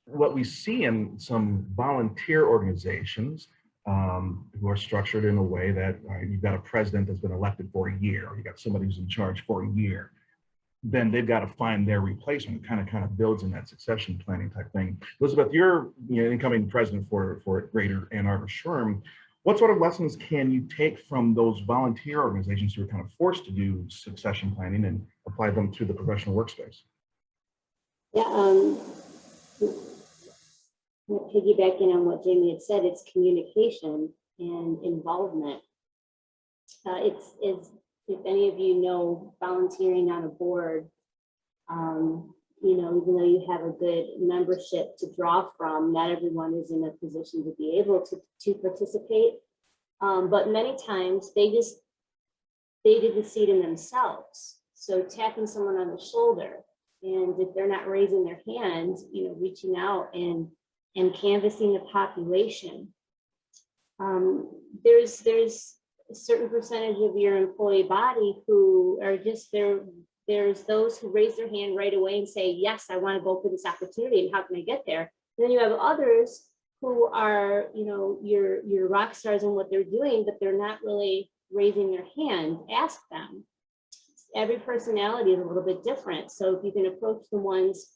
What we see in some volunteer organizations who are structured in a way that you've got a president that's been elected for a year, or you got somebody who's in charge for a year, then they've got to find their replacement. Kind of builds in that succession planning type thing. Elizabeth, you're incoming president for Greater Ann Arbor SHRM. What sort of lessons can you take from those volunteer organizations who are kind of forced to do succession planning and apply them to the professional workspace? Yeah, piggybacking on what Jamie had said, it's communication and involvement. It's if any of you know, volunteering on a board, even though you have a good membership to draw from, not everyone is in a position to be able to participate. But many times they didn't see it in themselves. So tapping someone on the shoulder, and if they're not raising their hands, reaching out and canvassing the population. There's a certain percentage of your employee body who are just there. There's those who raise their hand right away and say, yes, I want to go for this opportunity, and how can I get there? And then you have others who are, your rock stars in what they're doing, but they're not really raising their hand. Ask them. Every personality is a little bit different. So if you can approach the ones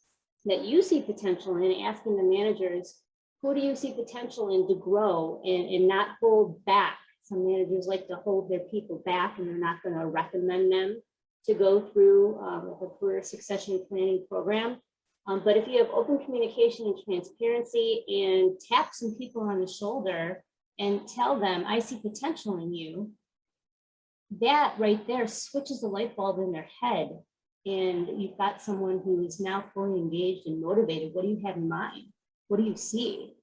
that you see potential in, asking the managers, who do you see potential in to grow and not hold back? Some managers like to hold their people back, and they're not going to recommend them to go through a career succession planning program. But if you have open communication and transparency, and tap some people on the shoulder and tell them, I see potential in you, that right there switches the light bulb in their head. And you've got someone who is now fully engaged and motivated. What do you have in mind? What do you see?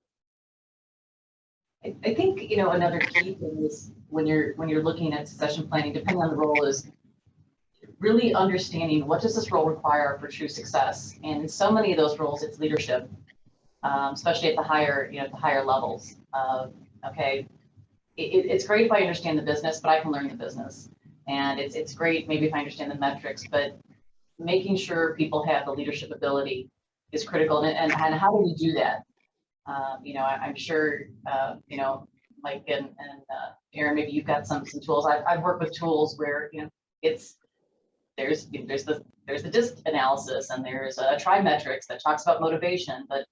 I think, another key thing is when you're looking at succession planning, depending on the role, is really understanding what does this role require for true success. And in so many of those roles, it's leadership, especially at the higher, the higher levels. Okay, it's great if I understand the business, but I can learn the business. And it's great maybe if I understand the metrics, but making sure people have the leadership ability is critical. And how do we do that? I'm sure, Mike and Aaron, maybe you've got some tools. I've worked with tools where, there's the DISC analysis, and there's a trimetrics that talks about motivation. But,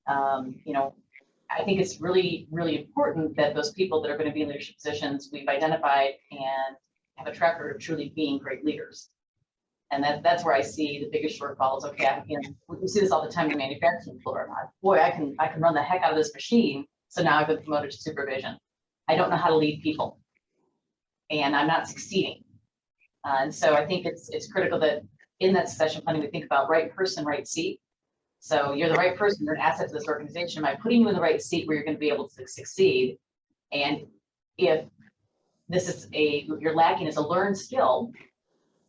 I think it's really, really important that those people that are going to be in leadership positions, we've identified and have a track record of truly being great leaders. And that's where I see the biggest shortfalls. Okay, we see this all the time in the manufacturing floor. Boy, I can run the heck out of this machine. So now I've been promoted to supervision. I don't know how to lead people, and I'm not succeeding. And so I think it's critical that in that succession planning, we think about right person, right seat. So you're the right person, you're an asset to this organization. By putting you in the right seat where you're going to be able to succeed, and if this is you're lacking is a learned skill,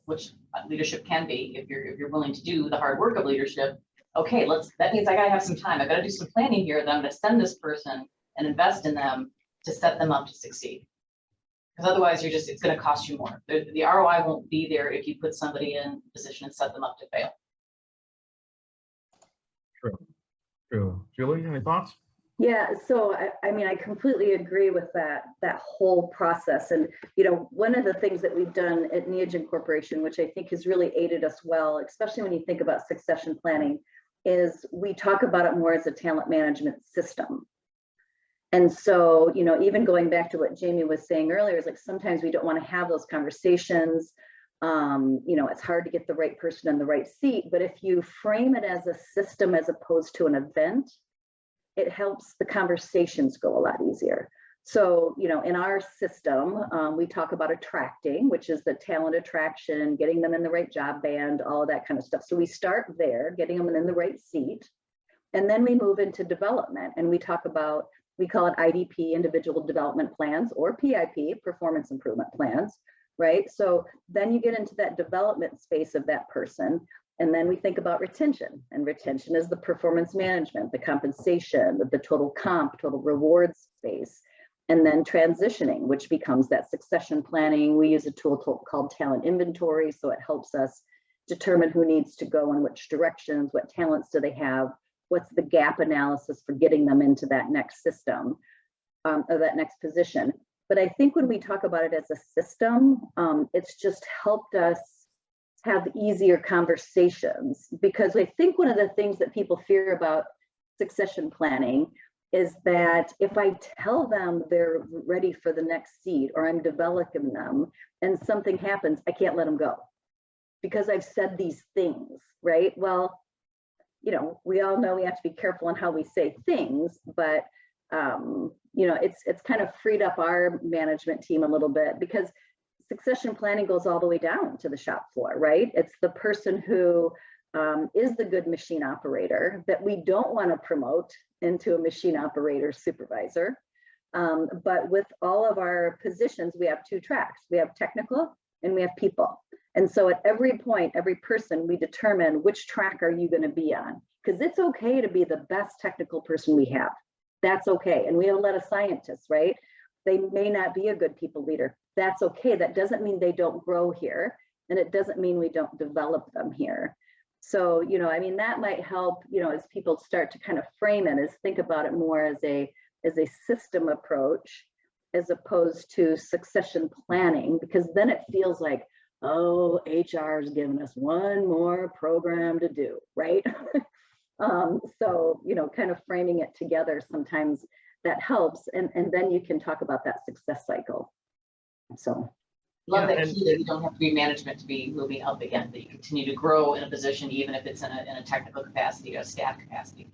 which leadership can be if you're willing to do the hard work of leadership. Okay, that means I gotta have some time. I gotta do some planning here. That I'm gonna send this person and invest in them to set them up to succeed. Because otherwise it's gonna cost you more. The ROI won't be there if you put somebody in a position and set them up to fail. True. Julie, any thoughts? Yeah, so I completely agree with that whole process. And one of the things that we've done at Neogen Corporation, which I think has really aided us well, especially when you think about succession planning, is we talk about it more as a talent management system. And so, even going back to what Jamie was saying earlier, is like sometimes we don't want to have those conversations. It's hard to get the right person in the right seat, but if you frame it as a system as opposed to an event, it helps the conversations go a lot easier. So, in our system, we talk about attracting, which is the talent attraction, getting them in the right job band, all of that kind of stuff. So we start there, getting them in the right seat. And then we move into development, and we talk about, we call it IDP, individual development plans, or PIP, performance improvement plans, right? So then you get into that development space of that person. And then we think about retention, and retention is the performance management, the compensation, the total comp, total rewards space, and then transitioning, which becomes that succession planning. We use a tool called talent inventory, so it helps us determine who needs to go in which directions, what talents do they have, what's the gap analysis for getting them into that next system, or that next position. But I think when we talk about it as a system, it's just helped us have easier conversations, because I think one of the things that people fear about succession planning is that if I tell them they're ready for the next seat, or I'm developing them and something happens, I can't let them go because I've said these things, right? Well, you know, we all know we have to be careful on how we say things, but you know, it's kind of freed up our management team a little bit, because succession planning goes all the way down to the shop floor, right? It's the person who is the good machine operator that we don't want to promote into a machine operator supervisor. But with all of our positions, we have two tracks. We have technical and we have people. And so at every point, every person, we determine which track are you going to be on, because it's okay to be the best technical person we have. That's okay. And we have a lot of scientists, right? They may not be a good people leader. That's okay. That doesn't mean they don't grow here. And it doesn't mean we don't develop them here. So, you know, I mean, that might help, you know, as people start to kind of frame it, as think about it more as a system approach, as opposed to succession planning, because then it feels like, oh, HR is giving us one more program to do, right? So, you know, kind of framing it together, sometimes that helps. And then you can talk about that success cycle. So. Love that key that you don't have to be management to be moving up again, that you continue to grow in a position, even if it's in a technical capacity or staff capacity.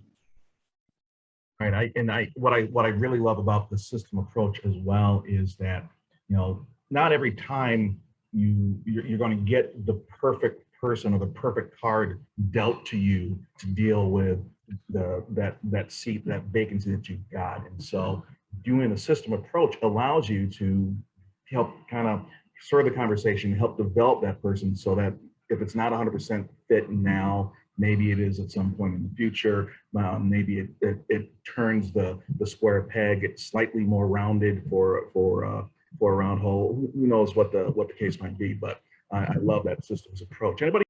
Right. What I really love about the system approach as well is that, you know, not every time you're going to get the perfect person or the perfect card dealt to you to deal with that seat, that vacancy that you've got. And so doing a system approach allows you to help kind of stir the conversation, help develop that person, so that if it's not 100% fit now, maybe it is at some point in the future. Maybe it turns the square peg slightly more rounded for a round hole. Who knows what the case might be? But I love that systems approach. Anybody?